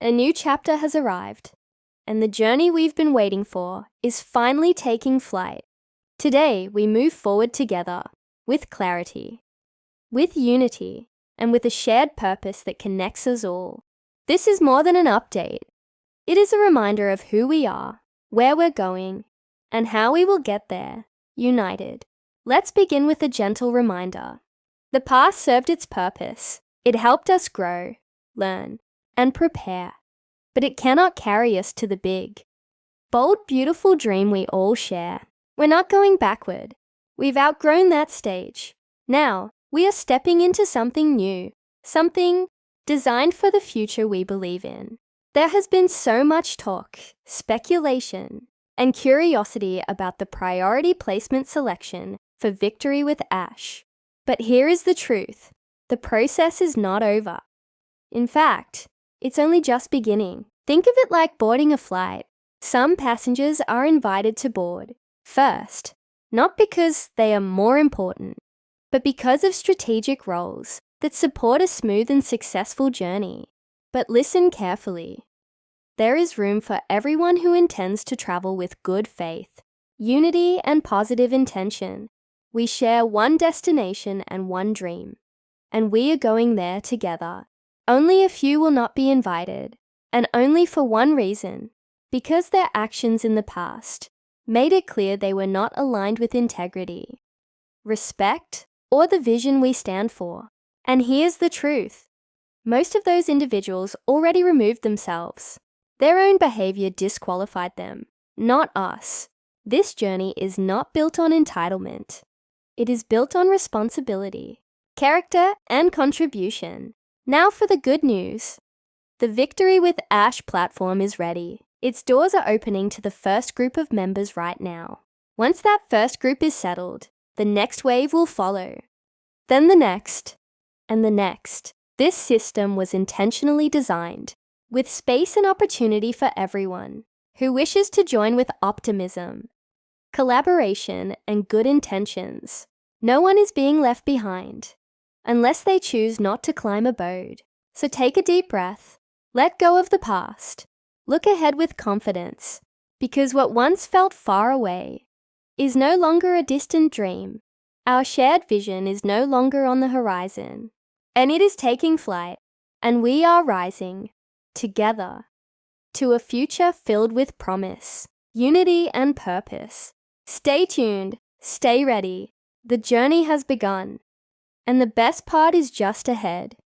A new chapter has arrived, and the journey we've been waiting for is finally taking flight. Today, we move forward together, with clarity, with unity, and with a shared purpose that connects us all. This is more than an update. It is a reminder of who we are, where we're going, and how we will get there, united. Let's begin with a gentle reminder. The past served its purpose. It helped us grow, learn, and prepare. But it cannot carry us to the big, bold, beautiful dream we all share. We're not going backward. We've outgrown that stage. Now, we are stepping into something new, something designed for the future we believe in. There has been so much talk, speculation, and curiosity about the priority placement selection for Victory with Ash. But here is the truth. The process is not over. In fact, it's only just beginning. Think of it like boarding a flight. Some passengers are invited to board first, not because they are more important, but because of strategic roles that support a smooth and successful journey. But listen carefully. There is room for everyone who intends to travel with good faith, unity, and positive intention. We share one destination and one dream, and we are going there together. Only a few will not be invited, and only for one reason, because their actions in the past made it clear they were not aligned with integrity, respect, or the vision we stand for. And here's the truth. Most of those individuals already removed themselves. Their own behavior disqualified them, not us. This journey is not built on entitlement. It is built on responsibility, character, and contribution. Now for the good news. The Victory with Ash platform is ready. Its doors are opening to the first group of members right now. Once that first group is settled, the next wave will follow. Then the next, and the next. This system was intentionally designed, with space and opportunity for everyone who wishes to join with optimism, collaboration, and good intentions. No one is being left behind, unless they choose not to climb a boat. So take a deep breath, let go of the past, look ahead with confidence, because what once felt far away is no longer a distant dream. Our shared vision is no longer on the horizon, and it is taking flight, and we are rising together to a future filled with promise, unity, and purpose. Stay tuned, stay ready. The journey has begun, and the best part is just ahead.